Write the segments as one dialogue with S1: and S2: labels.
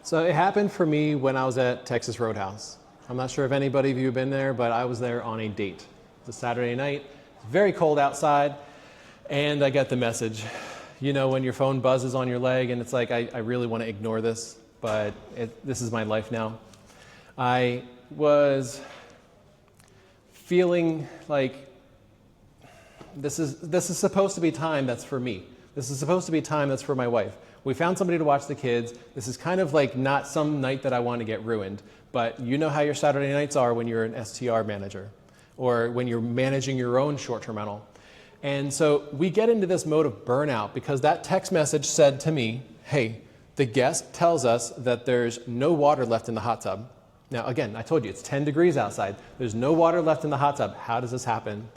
S1: So it happened for me when I was at Texas Roadhouse. I'm not sure if anybody of you have been there, but I was there on a date. It's a Saturday night, very cold outside, and I get the message. You know, when your phone buzzes on your leg and it's like, I really want to ignore this, but this is my life now. I was feeling like this is supposed to be time that's for me. This is supposed to be time that's for my wife. We found somebody to watch the kids. This is kind of like not some night that I want to get ruined, but you know how your Saturday nights are when you're an STR manager or when you're managing your own short-term rental. And so we get into this mode of burnout because that text message said to me, hey, the guest tells us that there's no water left in the hot tub. Now, again, I told you it's 10 degrees outside. There's no water left in the hot tub. How does this happen?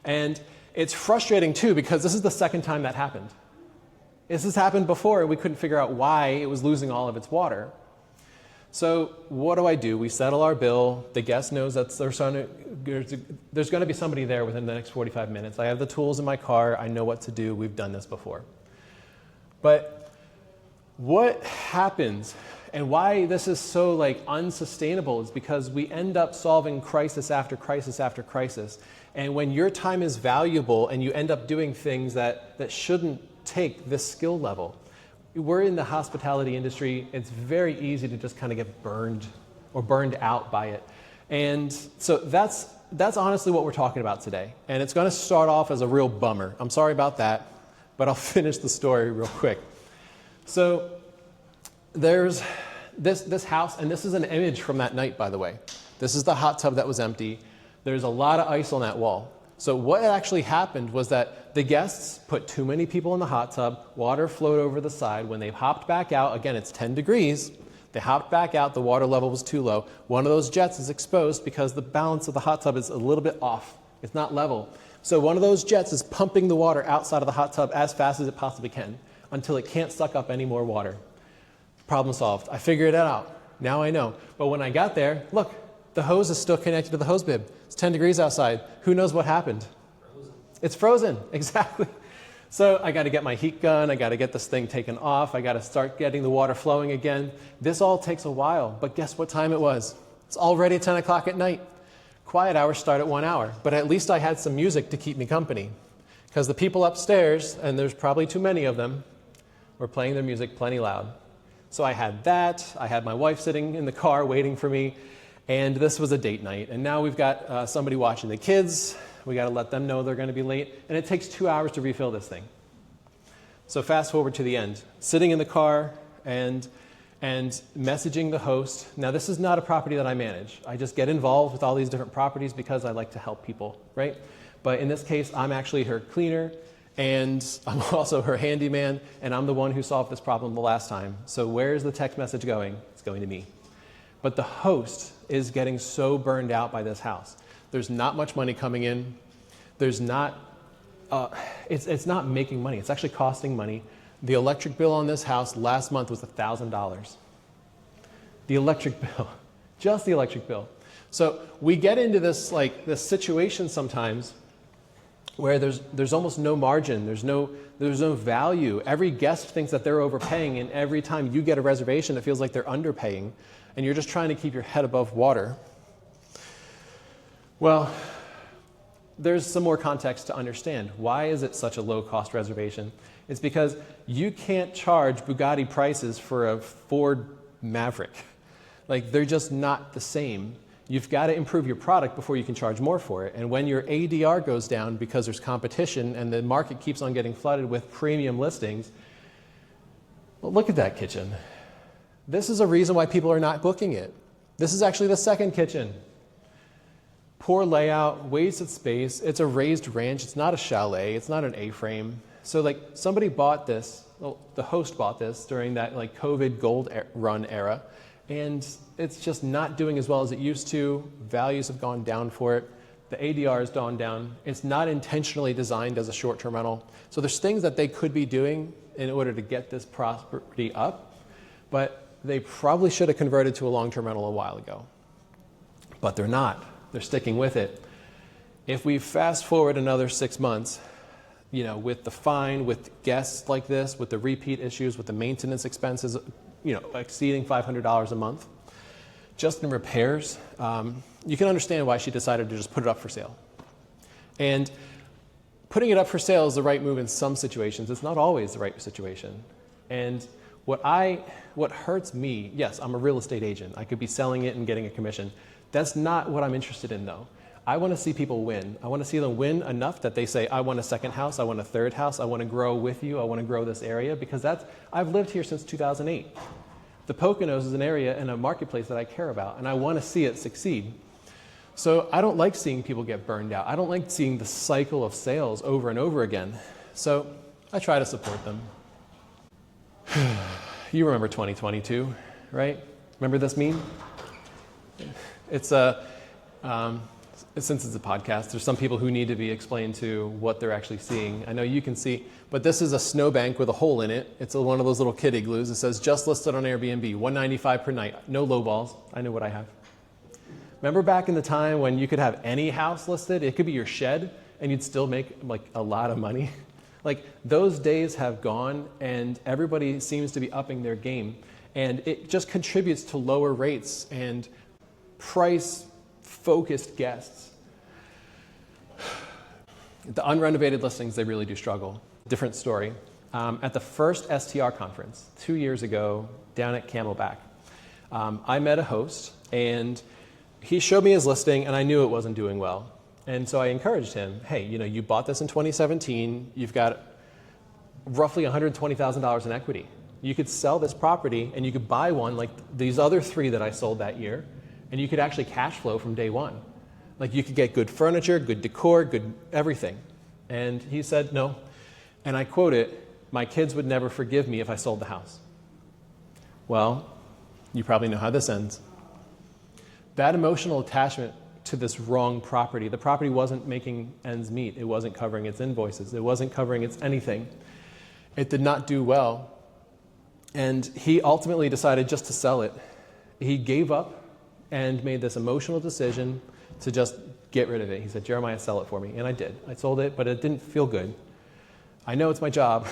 S1: And it's frustrating too because this is the second time that happened. This has happened before and we couldn't figure out why it was losing all of its water. So what do? We settle our bill. The guest knows that there's going to be somebody there within the next 45 minutes. I have the tools in my car. I know what to do. We've done this before. But what happens and why this is so unsustainable is because we end up solving crisis after crisis after crisis. And when your time is valuable and you end up doing things that shouldn't take this skill level. We're in the hospitality industry. It's very easy to just kind of get burned or burned out by it. And so that's honestly what we're talking about today. And it's going to start off as a real bummer. I'm sorry about that, but I'll finish the story real quick. So there's this house, and this is an image from that night, by the way. This is the hot tub that was empty. There's a lot of ice on that wall. So what actually happened was that the guests put too many people in the hot tub, water flowed over the side. When they hopped back out, again, it's 10 degrees, they hopped back out, the water level was too low. One of those jets is exposed because the balance of the hot tub is a little bit off. It's not level. So one of those jets is pumping the water outside of the hot tub as fast as it possibly can until it can't suck up any more water. Problem solved. I figured it out. Now I know. But when I got there, look, the hose is still connected to the hose bib. It's 10 degrees outside. Who knows what happened? Frozen. It's frozen, exactly. So I got to get my heat gun. I got to get this thing taken off. I got to start getting the water flowing again. This all takes a while, but guess what time it was? It's already 10 o'clock at night. Quiet hours start at 1 hour, but at least I had some music to keep me company because the people upstairs, and there's probably too many of them, were playing their music plenty loud. So I had that. I had my wife sitting in the car waiting for me. And this was a date night. And now we've got somebody watching the kids. We got to let them know they're going to be late. And it takes 2 hours to refill this thing. So fast forward to the end. Sitting in the car and messaging the host. Now, this is not a property that I manage. I just get involved with all these different properties because I like to help people, right? But in this case, I'm actually her cleaner. And I'm also her handyman. And I'm the one who solved this problem the last time. So where's the text message going? It's going to me. But the host is getting so burned out by this house. There's not much money coming in. There's not, it's not making money. It's actually costing money. The electric bill on this house last month was $1,000. The electric bill, just the electric bill. So we get into this this situation sometimes where there's almost no margin. There's no value. Every guest thinks that they're overpaying, and every time you get a reservation, it feels like they're underpaying. And you're just trying to keep your head above water. Well, there's some more context to understand. Why is it such a low-cost reservation? It's because you can't charge Bugatti prices for a Ford Maverick. They're just not the same. You've got to improve your product before you can charge more for it. And when your ADR goes down because there's competition and the market keeps on getting flooded with premium listings, well, look at that kitchen. This is a reason why people are not booking it. This is actually the second kitchen. Poor layout, wasted space. It's a raised ranch. It's not a chalet. It's not an A-frame. So somebody bought this, well, the host bought this during that COVID gold run era, and it's just not doing as well as it used to. Values have gone down for it. The ADR has gone down. It's not intentionally designed as a short-term rental. So there's things that they could be doing in order to get this property up, but they probably should have converted to a long-term rental a while ago. But they're not. They're sticking with it. If we fast forward another 6 months, with the fine, with guests like this, with the repeat issues, with the maintenance expenses exceeding $500 a month, just in repairs, you can understand why she decided to just put it up for sale. And putting it up for sale is the right move in some situations. It's not always the right situation. And what hurts me, yes, I'm a real estate agent. I could be selling it and getting a commission. That's not what I'm interested in, though. I want to see people win. I want to see them win enough that they say, I want a second house, I want a third house, I want to grow with you, I want to grow this area, because I've lived here since 2008. The Poconos is an area and a marketplace that I care about, and I want to see it succeed. So I don't like seeing people get burned out. I don't like seeing the cycle of sales over and over again. So I try to support them. You remember 2022, right? Remember this meme? Since it's a podcast, there's some people who need to be explained to what they're actually seeing. I know you can see, but this is a snowbank with a hole in it. It's one of those little kid igloos. It says, just listed on Airbnb, $195 per night. No low balls. I know what I have. Remember back in the time when you could have any house listed? It could be your shed, and you'd still make like a lot of money. Like, those days have gone, and everybody seems to be upping their game. And it just contributes to lower rates and price-focused guests. The unrenovated listings, they really do struggle. Different story. At the first STR conference 2 years ago down at Camelback, I met a host, and he showed me his listing, and I knew it wasn't doing well. And so I encouraged him, hey, you bought this in 2017. You've got roughly $120,000 in equity. You could sell this property, and you could buy one like these other 3 that I sold that year, and you could actually cash flow from day one. Like, you could get good furniture, good decor, good everything. And he said no. And I quote it, my kids would never forgive me if I sold the house. Well, you probably know how this ends. That emotional attachment to this wrong property, the property wasn't making ends meet. It wasn't covering its invoices. It wasn't covering its anything. It did not do well. And he ultimately decided just to sell it. He gave up and made this emotional decision to just get rid of it. He said, Jeremiah, sell it for me. And I did. I sold it, but it didn't feel good. I know it's my job,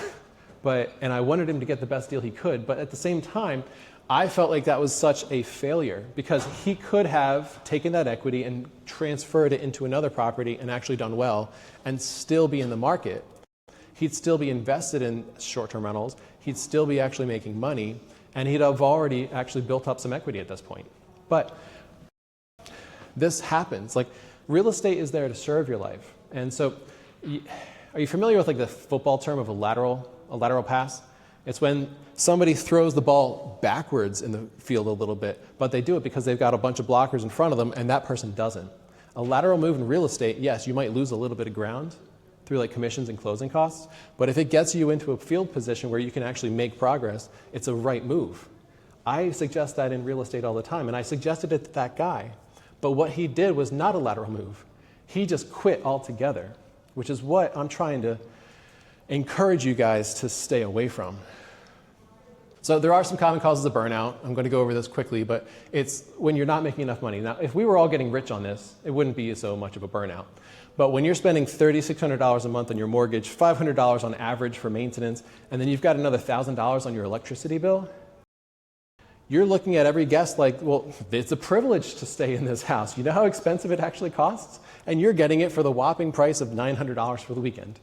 S1: and I wanted him to get the best deal he could, but at the same time, I felt like that was such a failure, because he could have taken that equity and transferred it into another property and actually done well and still be in the market. He'd still be invested in short-term rentals. He'd still be actually making money, and he'd have already actually built up some equity at this point. But this happens. Like, real estate is there to serve your life. And so, are you familiar with like the football term of a lateral pass? It's when somebody throws the ball backwards in the field a little bit, but they do it because they've got a bunch of blockers in front of them, and that person doesn't. A lateral move in real estate, yes, you might lose a little bit of ground through like commissions and closing costs, but if it gets you into a field position where you can actually make progress, it's a right move. I suggest that in real estate all the time, and I suggested it to that guy. But what he did was not a lateral move. He just quit altogether, which is what I'm trying to encourage you guys to stay away from. So there are some common causes of burnout. I'm going to go over this quickly, but it's when you're not making enough money. Now, if we were all getting rich on this, it wouldn't be so much of a burnout. But when you're spending $3,600 a month on your mortgage, $500 on average for maintenance, and then you've got another $1,000 on your electricity bill, you're looking at every guest like, well, it's a privilege to stay in this house. You know how expensive it actually costs? And you're getting it for the whopping price of $900 for the weekend.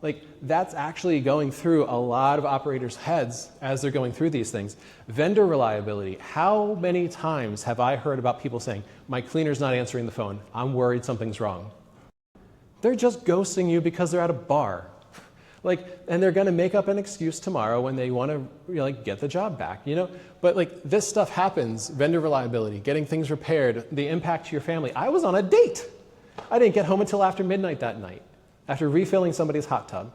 S1: Like, that's actually going through a lot of operators' heads as they're going through these things. Vendor reliability. How many times have I heard about people saying, my cleaner's not answering the phone. I'm worried something's wrong. They're just ghosting you because they're at a bar. And they're going to make up an excuse tomorrow when they want to get the job back, But this stuff happens. Vendor reliability, getting things repaired, the impact to your family. I was on a date. I didn't get home until after midnight that night, after refilling somebody's hot tub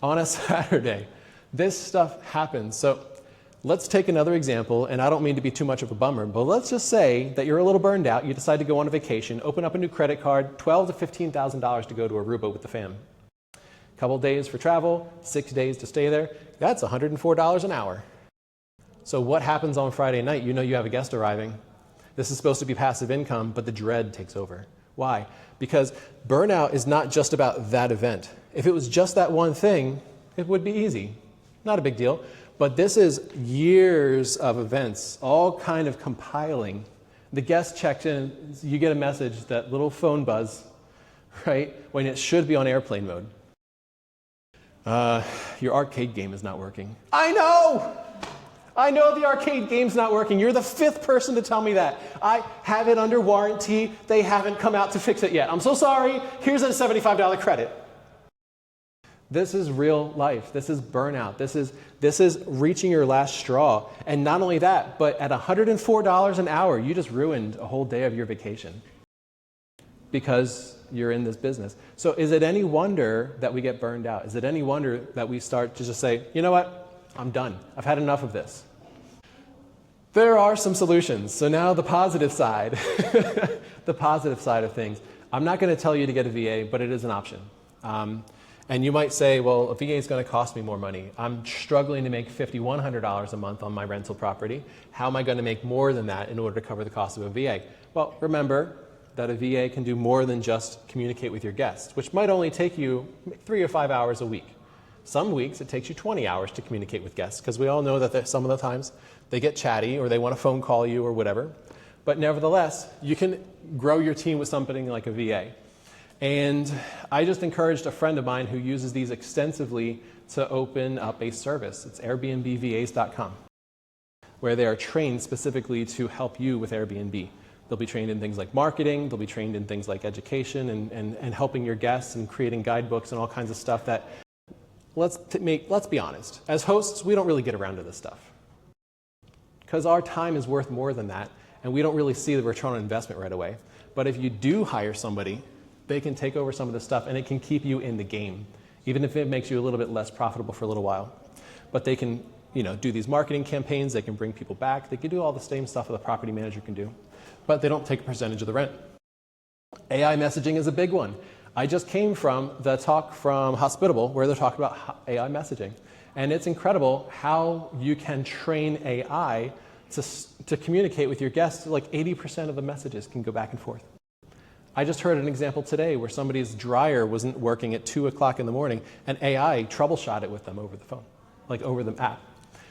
S1: on a Saturday. This stuff happens. So let's take another example, and I don't mean to be too much of a bummer, but let's just say that you're a little burned out. You decide to go on a vacation, open up a new credit card, $12,000 to $15,000 to go to Aruba with the fam. Couple days for travel, 6 days to stay there. That's $104 an hour. So what happens on Friday night? You know you have a guest arriving. This is supposed to be passive income, but the dread takes over. Why? Because burnout is not just about that event. If it was just that one thing, it would be easy. Not a big deal. But this is years of events, all kind of compiling. The guest checks in, you get a message, that little phone buzz, right? When it should be on airplane mode. Your arcade game is not working. I know the arcade game's not working. You're the 5th person to tell me that. I have it under warranty. They haven't come out to fix it yet. I'm so sorry. Here's a $75 credit. This is real life. This is burnout. This is reaching your last straw. And not only that, but at $104 an hour, you just ruined a whole day of your vacation because you're in this business. So is it any wonder that we get burned out? Is it any wonder that we start to just say, you know what? I'm done. I've had enough of this. There are some solutions. So now the positive side, the positive side of things. I'm not going to tell you to get a VA, but it is an option. And you might say, well, a VA is going to cost me more money. I'm struggling to make $5,100 a month on my rental property. How am I going to make more than that in order to cover the cost of a VA? Well, remember that a VA can do more than just communicate with your guests, which might only take you 3 or 5 hours a week. Some weeks it takes you 20 hours to communicate with guests, because we all know that some of the times they get chatty or they want to phone call you or whatever. But nevertheless, you can grow your team with something like a VA. And I just encouraged a friend of mine who uses these extensively to open up a service. It's airbnbvas.com, where they are trained specifically to help you with Airbnb. They'll be trained in things like marketing, they'll be trained in things like education and helping your guests and creating guidebooks and all kinds of stuff that, let's be honest, as hosts, we don't really get around to this stuff. Because our time is worth more than that, and we don't really see the return on investment right away. But if you do hire somebody, they can take over some of the stuff and it can keep you in the game, even if it makes you a little bit less profitable for a little while. But they can, do these marketing campaigns, they can bring people back, they can do all the same stuff that the property manager can do, but they don't take a percentage of the rent. AI messaging is a big one. I just came from the talk from Hospitable where they're talking about AI messaging. And it's incredible how you can train AI to communicate with your guests. Like 80% of the messages can go back and forth. I just heard an example today where somebody's dryer wasn't working at 2 o'clock in the morning and AI troubleshot it with them over the phone, like over the app.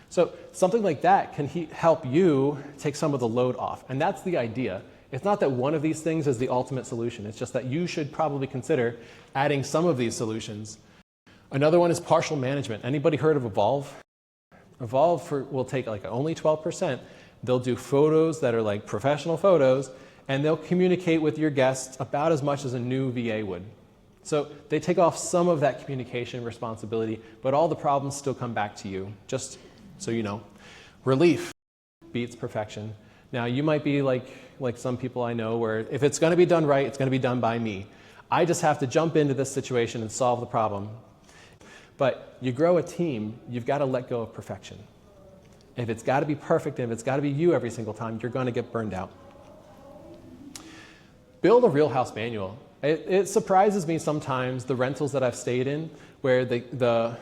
S1: So something like that can help you take some of the load off. And that's the idea. It's not that one of these things is the ultimate solution. It's just that you should probably consider adding some of these solutions. Another one is partial management. Anybody heard of Evolve? Evolve will take like only 12%. They'll do photos that are like professional photos, and they'll communicate with your guests about as much as a new VA would. So they take off some of that communication responsibility, but all the problems still come back to you, just so you know. Relief beats perfection. Now you might be like some people I know where if it's gonna be done right, it's gonna be done by me. I just have to jump into this situation and solve the problem. But you grow a team, you've gotta let go of perfection. If it's gotta be perfect, and if it's gotta be you every single time, you're gonna get burned out. Build a real house manual. It surprises me sometimes, the rentals that I've stayed in, where the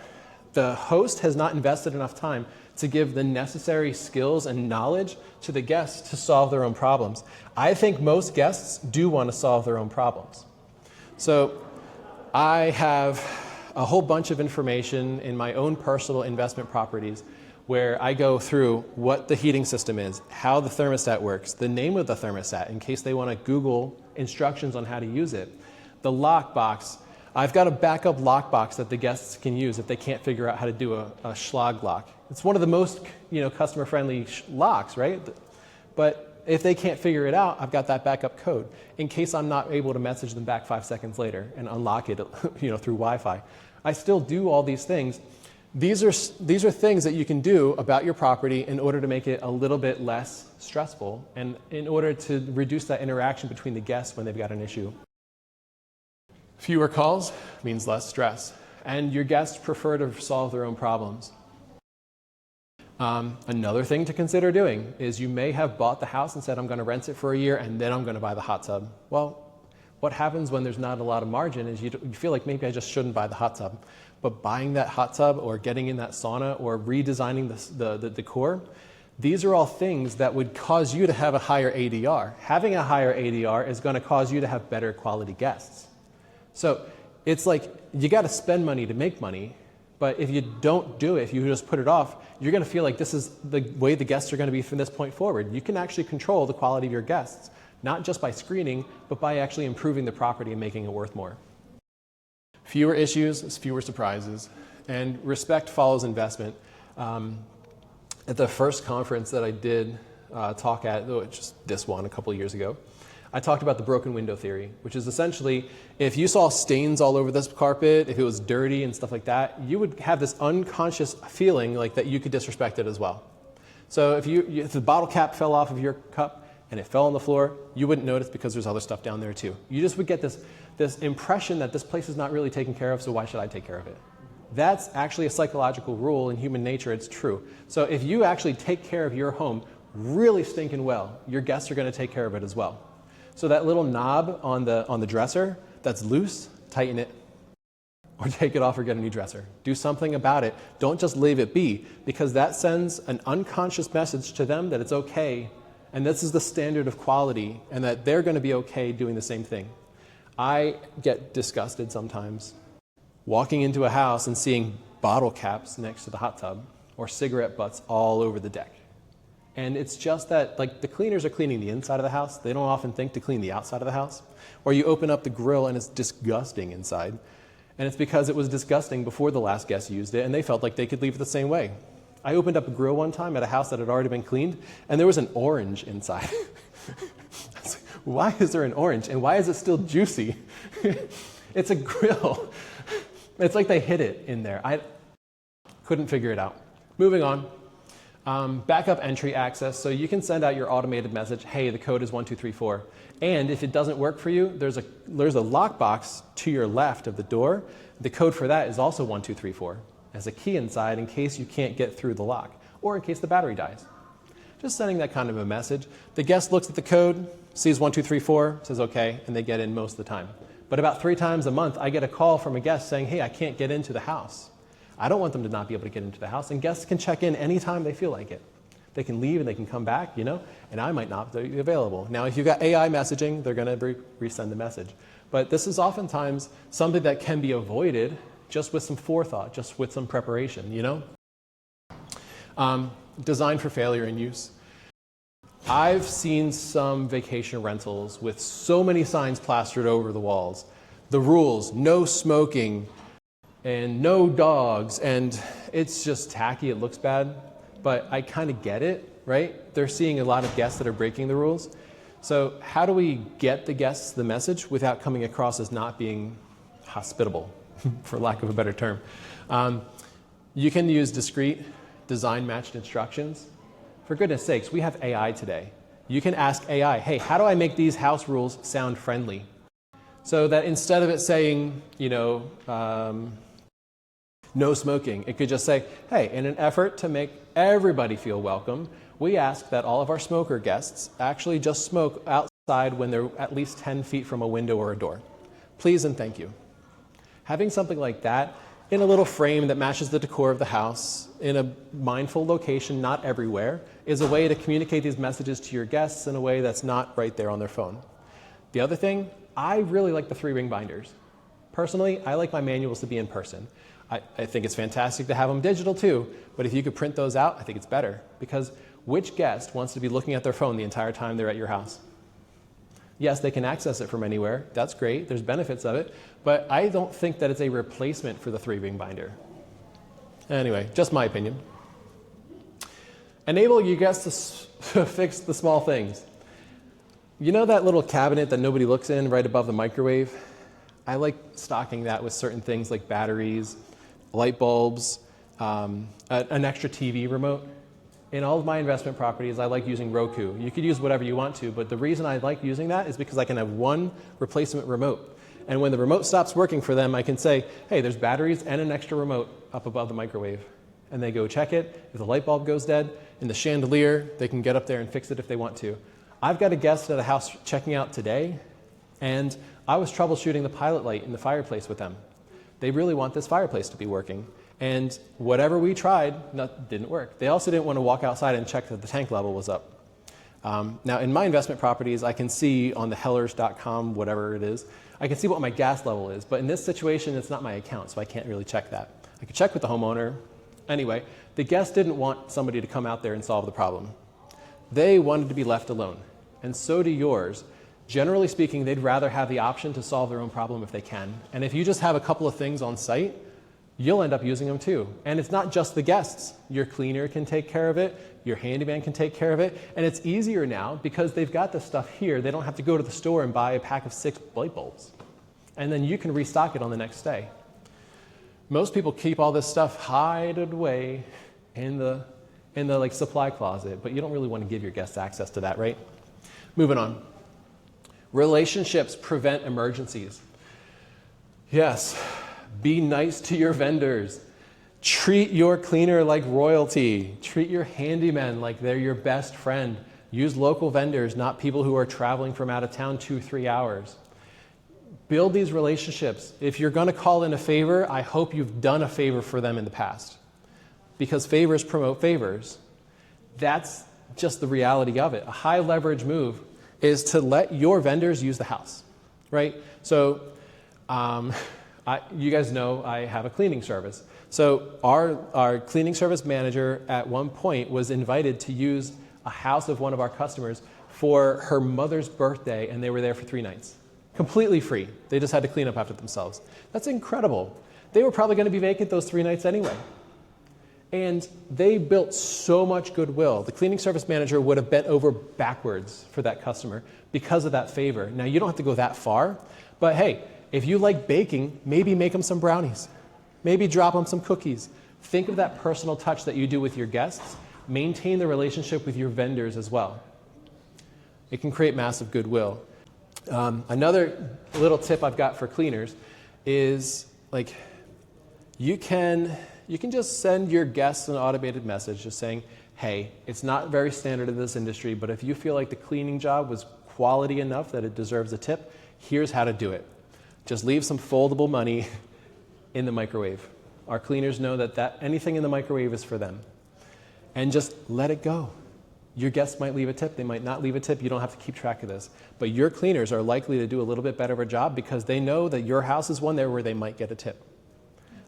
S1: host has not invested enough time to give the necessary skills and knowledge to the guests to solve their own problems. I think most guests do want to solve their own problems. So I have a whole bunch of information in my own personal investment properties where I go through what the heating system is, how the thermostat works, the name of the thermostat in case they want to Google instructions on how to use it, the lockbox. I've got a backup lockbox that the guests can use if they can't figure out how to do a schlag lock. It's one of the most customer-friendly locks, right? But if they can't figure it out, I've got that backup code in case I'm not able to message them back 5 seconds later and unlock it through Wi-Fi. I still do all these things. These are things that you can do about your property in order to make it a little bit less stressful and in order to reduce that interaction between the guests when they've got an issue. Fewer calls means less stress, and your guests prefer to solve their own problems. Another thing to consider doing is you may have bought the house and said, I'm going to rent it for a year and then I'm going to buy the hot tub. Well, what happens when there's not a lot of margin is you feel like maybe I just shouldn't buy the hot tub. But buying that hot tub or getting in that sauna or redesigning the decor, these are all things that would cause you to have a higher ADR. Having a higher ADR is going to cause you to have better quality guests. So it's like you got to spend money to make money, But if you don't do it, if you just put it off, you're going to feel like this is the way the guests are going to be from this point forward. You can actually control the quality of your guests, not just by screening, but by actually improving the property and making it worth more. Fewer issues is fewer surprises, and respect follows investment. At the first conference that I did talk at, just this one a couple of years ago, I talked about the broken window theory, which is essentially if you saw stains all over this carpet, if it was dirty and stuff like that, you would have this unconscious feeling like that you could disrespect it as well. So if the bottle cap fell off of your cup and it fell on the floor, you wouldn't notice because there's other stuff down there too. You just would get this impression that this place is not really taken care of, so why should I take care of it? That's actually a psychological rule in human nature. It's true. So if you actually take care of your home really stinking well, your guests are going to take care of it as well. So that little knob on the dresser that's loose, tighten it. Or take it off or get a new dresser. Do something about it. Don't just leave it be, because that sends an unconscious message to them that it's okay, and this is the standard of quality, and that they're going to be okay doing the same thing. I get disgusted sometimes walking into a house and seeing bottle caps next to the hot tub or cigarette butts all over the deck. And it's just that, like, the cleaners are cleaning the inside of the house. They don't often think to clean the outside of the house. Or you open up the grill and it's disgusting inside. And it's because it was disgusting before the last guest used it and they felt like they could leave it the same way. I opened up a grill one time at a house that had already been cleaned and there was an orange inside. Why is there an orange? And why is it still juicy? It's a grill. It's like they hid it in there. I couldn't figure it out. Moving on. Backup entry access. So you can send out your automated message, hey, the code is 1234. And if it doesn't work for you, there's a lockbox to your left of the door. The code for that is also 1234. There's a key inside in case you can't get through the lock or in case the battery dies. Just sending that kind of a message. The guest looks at the code, sees 1234, says okay, and they get in most of the time. But about 3 times a month, I get a call from a guest saying, hey, I can't get into the house. I don't want them to not be able to get into the house, and guests can check in anytime they feel like it. They can leave and they can come back, and I might not be available. Now, if you've got AI messaging, they're going to resend the message. But this is oftentimes something that can be avoided just with some forethought, just with some preparation, Design for failure and use. I've seen some vacation rentals with so many signs plastered over the walls. The rules, no smoking, and no dogs, and it's just tacky, it looks bad, but I kind of get it, right? They're seeing a lot of guests that are breaking the rules. So how do we get the guests the message without coming across as not being hospitable, for lack of a better term? You can use discrete, design-matched instructions. For goodness sakes, we have AI today. You can ask AI, hey, how do I make these house rules sound friendly? So that instead of it saying, no smoking, it could just say, hey, in an effort to make everybody feel welcome, we ask that all of our smoker guests actually just smoke outside when they're at least 10 feet from a window or a door. Please and thank you. Having something like that in a little frame that matches the decor of the house, in a mindful location, not everywhere, is a way to communicate these messages to your guests in a way that's not right there on their phone. The other thing, I really like the 3-ring binders. Personally, I like my manuals to be in person. I think it's fantastic to have them digital too, but if you could print those out, I think it's better, because which guest wants to be looking at their phone the entire time they're at your house? Yes, they can access it from anywhere. That's great. There's benefits of it, but I don't think that it's a replacement for the 3-ring binder. Anyway, just my opinion. Enable your guests to fix the small things. You know that little cabinet that nobody looks in right above the microwave? I like stocking that with certain things like batteries, light bulbs, an extra TV remote. In all of my investment properties, I like using Roku. You could use whatever you want to, but the reason I like using that is because I can have one replacement remote. And when the remote stops working for them, I can say, hey, there's batteries and an extra remote up above the microwave. And they go check it. If the light bulb goes dead in the chandelier, they can get up there and fix it if they want to. I've got a guest at a house checking out today, and I was troubleshooting the pilot light in the fireplace with them. They really want this fireplace to be working. And whatever we tried, didn't work. They also didn't want to walk outside and check that the tank level was up. Now, in my investment properties, I can see on the Hellers.com, whatever it is, I can see what my gas level is. But in this situation, it's not my account, so I can't really check that. I could check with the homeowner. Anyway, the guest didn't want somebody to come out there and solve the problem. They wanted to be left alone, and so do yours. Generally speaking, they'd rather have the option to solve their own problem if they can. And if you just have a couple of things on site, you'll end up using them too. And it's not just the guests. Your cleaner can take care of it, your handyman can take care of it, and it's easier now because they've got this stuff here. They don't have to go to the store and buy a pack of 6 light bulbs. And then you can restock it on the next day. Most people keep all this stuff hided away in the like supply closet, but you don't really want to give your guests access to that, right? Moving on. Relationships prevent emergencies. Yes, be nice to your vendors. Treat your cleaner like royalty. Treat your handyman like they're your best friend. Use local vendors, not people who are traveling from out of town 2-3 hours. Build these relationships. If you're going to call in a favor, I hope you've done a favor for them in the past. Because favors promote favors. That's just the reality of it. A high leverage move is to let your vendors use the house, right? So you guys know I have a cleaning service. So our cleaning service manager at one point was invited to use a house of one of our customers for her mother's birthday, and they were there for 3 nights. Completely free. They just had to clean up after themselves. That's incredible. They were probably going to be vacant those 3 nights anyway. And they built so much goodwill. The cleaning service manager would have bent over backwards for that customer because of that favor. Now, you don't have to go that far, but hey, if you like baking, maybe make them some brownies. Maybe drop them some cookies. Think of that personal touch that you do with your guests. Maintain the relationship with your vendors as well. It can create massive goodwill. Another little tip I've got for cleaners is like you can just send your guests an automated message just saying, hey, it's not very standard in this industry, but if you feel like the cleaning job was quality enough that it deserves a tip, here's how to do it. Just leave some foldable money in the microwave. Our cleaners know that anything in the microwave is for them. And just let it go. Your guests might leave a tip, they might not leave a tip, you don't have to keep track of this. But your cleaners are likely to do a little bit better of a job because they know that your house is one there where they might get a tip.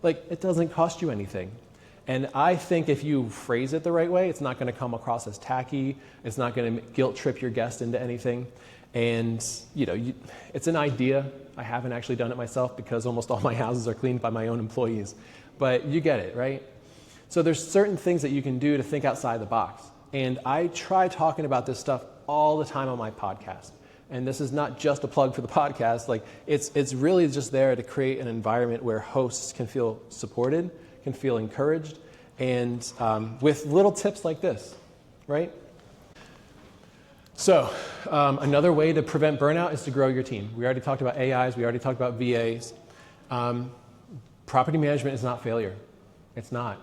S1: Like, it doesn't cost you anything. And I think if you phrase it the right way, it's not going to come across as tacky, it's not going to guilt trip your guest into anything. And, it's an idea. I haven't actually done it myself because almost all my houses are cleaned by my own employees. But you get it, right? So there's certain things that you can do to think outside the box. And I try talking about this stuff all the time on my podcast. And this is not just a plug for the podcast. Like it's really just there to create an environment where hosts can feel supported, can feel encouraged, and with little tips like this, right? So another way to prevent burnout is to grow your team. We already talked about AIs. We already talked about VAs. Property management is not failure. It's not.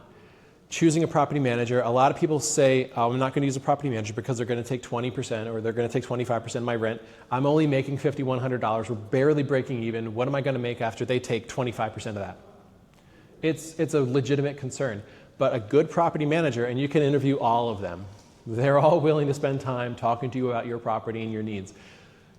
S1: Choosing a property manager, a lot of people say, oh, I'm not going to use a property manager because they're going to take 20% or they're going to take 25% of my rent. I'm only making $5,100. We're barely breaking even. What am I going to make after they take 25% of that? It's a legitimate concern. But a good property manager, and you can interview all of them, they're all willing to spend time talking to you about your property and your needs.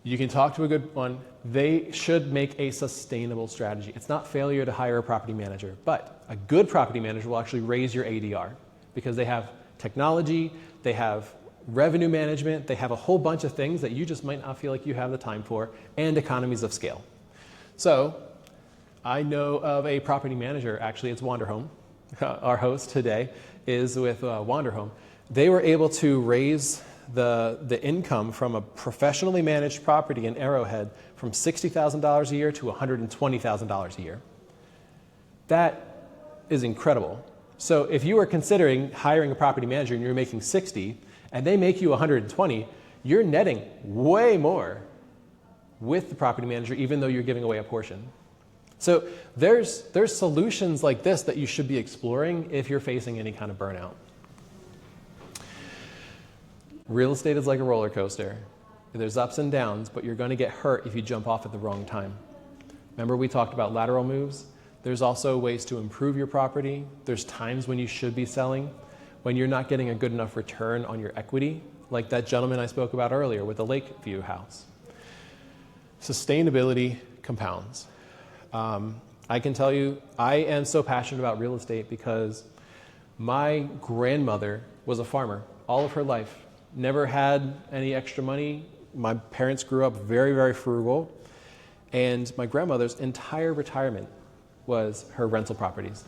S1: You can talk to a good one. They should make a sustainable strategy. It's not failure to hire a property manager, but a good property manager will actually raise your ADR because they have technology, they have revenue management, they have a whole bunch of things that you just might not feel like you have the time for, and economies of scale. So I know of a property manager, actually it's Wanderhome. Our host today is with Wanderhome. They were able to raise the income from a professionally managed property in Arrowhead from $60,000 a year to $120,000 a year. That is incredible. So if you are considering hiring a property manager and you're making 60 and they make you 120, you're netting way more with the property manager even though you're giving away a portion. So there's solutions like this that you should be exploring if you're facing any kind of burnout. Real estate is like a roller coaster. There's ups and downs, but you're going to get hurt if you jump off at the wrong time. Remember we talked about lateral moves? There's also ways to improve your property. There's times when you should be selling, when you're not getting a good enough return on your equity, like that gentleman I spoke about earlier with the Lakeview house. Sustainability compounds. I can tell you, I am so passionate about real estate because my grandmother was a farmer all of her life, never had any extra money. My parents grew up very, very frugal, and my grandmother's entire retirement was her rental properties.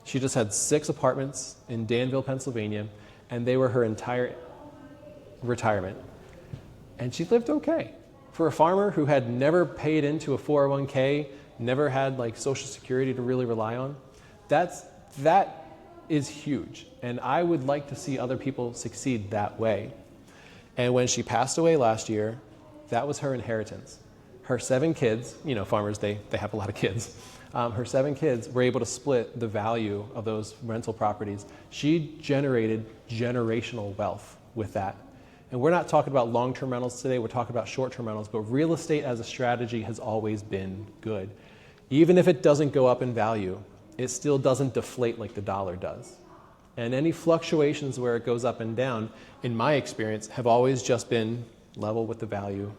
S1: She just had 6 apartments in Danville, Pennsylvania, and they were her entire retirement. And she lived okay. For a farmer who had never paid into a 401k, never had like Social Security to really rely on, that is huge. And I would like to see other people succeed that way. And when she passed away last year, that was her inheritance. Her 7 kids, you know, farmers, they have a lot of kids. Her 7 kids were able to split the value of those rental properties. She generated generational wealth with that. And we're not talking about long-term rentals today, we're talking about short-term rentals, but real estate as a strategy has always been good. Even if it doesn't go up in value, it still doesn't deflate like the dollar does. And any fluctuations where it goes up and down, in my experience, have always just been level with the value,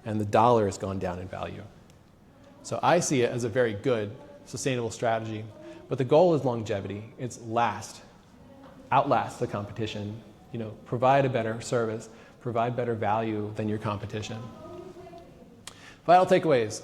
S1: and the dollar has gone down in value. So I see it as a very good, sustainable strategy. But the goal is longevity. It's outlast the competition. You know, provide a better service, provide better value than your competition. Final takeaways.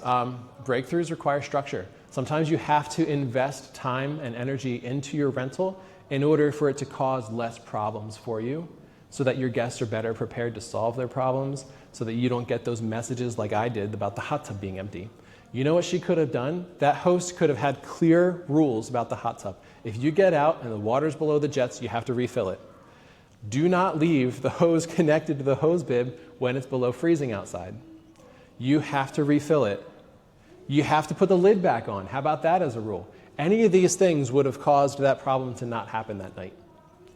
S1: Breakthroughs require structure. Sometimes you have to invest time and energy into your rental in order for it to cause less problems for you, so that your guests are better prepared to solve their problems, so that you don't get those messages like I did about the hot tub being empty. You know what she could have done? That host could have had clear rules about the hot tub. If you get out and the water's below the jets, you have to refill it. Do not leave the hose connected to the hose bib when it's below freezing outside. You have to refill it. You have to put the lid back on. How about that as a rule? Any of these things would have caused that problem to not happen that night.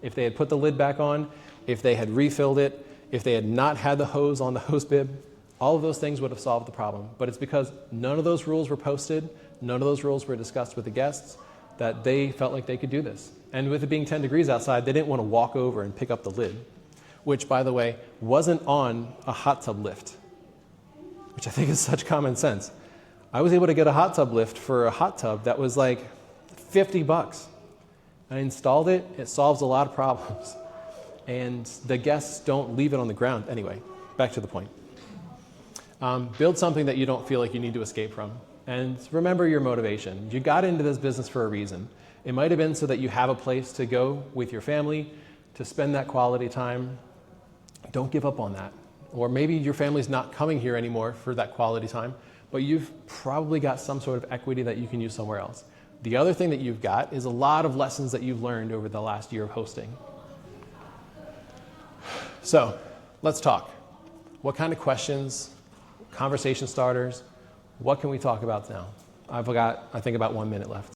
S1: If they had put the lid back on, if they had refilled it, if they had not had the hose on the hose bib, all of those things would have solved the problem. But it's because none of those rules were posted, none of those rules were discussed with the guests, that they felt like they could do this. And with it being 10 degrees outside, they didn't want to walk over and pick up the lid, which, by the way, wasn't on a hot tub lift, which I think is such common sense. I was able to get a hot tub lift for a hot tub that was like $50. I installed it. It solves a lot of problems. And the guests don't leave it on the ground. Anyway, back to the point. Build something that you don't feel like you need to escape from. And remember your motivation. You got into this business for a reason. It might have been so that you have a place to go with your family, to spend that quality time. Don't give up on that. Or maybe your family's not coming here anymore for that quality time, but you've probably got some sort of equity that you can use somewhere else. The other thing that you've got is a lot of lessons that you've learned over the last year of hosting. So let's talk. What kind of questions, conversation starters, what can we talk about now? I've got, I think, about 1 minute left.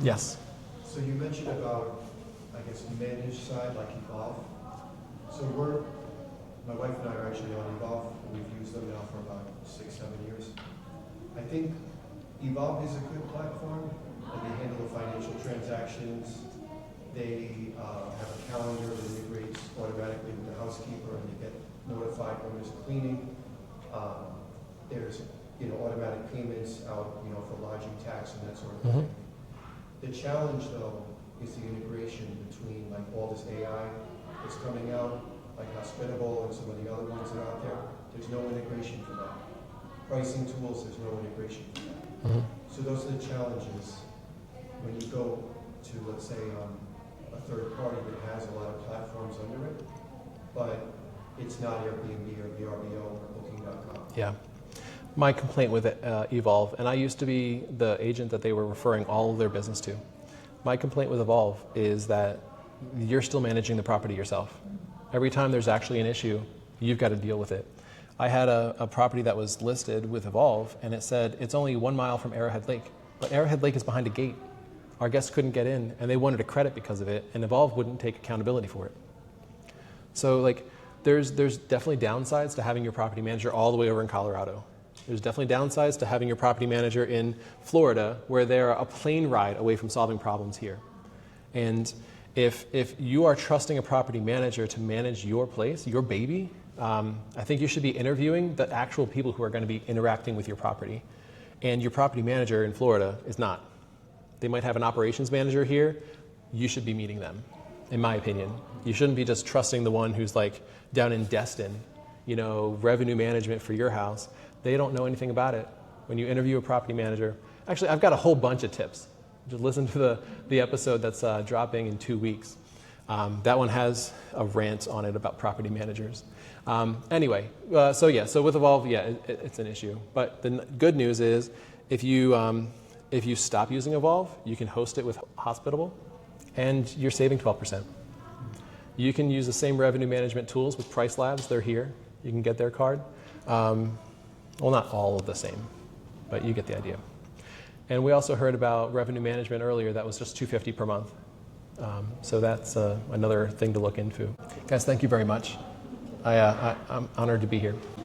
S1: Yes?
S2: So you mentioned about, I guess, managed side, like Evolve. So my wife and I are actually on Evolve. We've used them now for about 6-7 years. I think Evolve is a good platform. They handle the financial transactions. They have a calendar that integrates automatically with the housekeeper, and they get notified when there's cleaning. There's automatic payments out for lodging tax and that sort of thing. The challenge though is the integration between like all this AI that's coming out, like Hospitable and some of the other ones that are out there. There's no integration for that. Pricing tools, there's no integration for that. So those are the challenges when you go to, let's say, a third party that has a lot of platforms under it, but it's not Airbnb or VRO or Booking.com.
S1: Yeah. My complaint with Evolve, and I used to be the agent that they were referring all of their business to. My complaint with Evolve is that you're still managing the property yourself. Every time there's actually an issue, you've got to deal with it. I had a property that was listed with Evolve, and it said it's only 1 mile from Arrowhead Lake. But Arrowhead Lake is behind a gate. Our guests couldn't get in, and they wanted a credit because of it, and Evolve wouldn't take accountability for it. So there's definitely downsides to having your property manager all the way over in Colorado. There's definitely downsides to having your property manager in Florida, where they're a plane ride away from solving problems here. And if you are trusting a property manager to manage your place, your baby, I think you should be interviewing the actual people who are going to be interacting with your property. and your property manager in Florida is not. They might have an operations manager here. You should be meeting them, in my opinion. You shouldn't be just trusting the one who's like down in Destin, you know, revenue management for your house. They don't know anything about it. When you interview a property manager, actually, I've got a whole bunch of tips. Just listen to the episode that's dropping in 2 weeks. That one has a rant on it about property managers. Anyway, so with Evolve, yeah, it's an issue. But the good news is, if you stop using Evolve, you can host it with Hospitable, and you're saving 12%. You can use the same revenue management tools with Price Labs. They're here. You can get their card. Well, not all of the same, but you get the idea. And we also heard about revenue management earlier. That was just $250 per month. So that's another thing to look into. Guys, thank you very much. I'm honored to be here.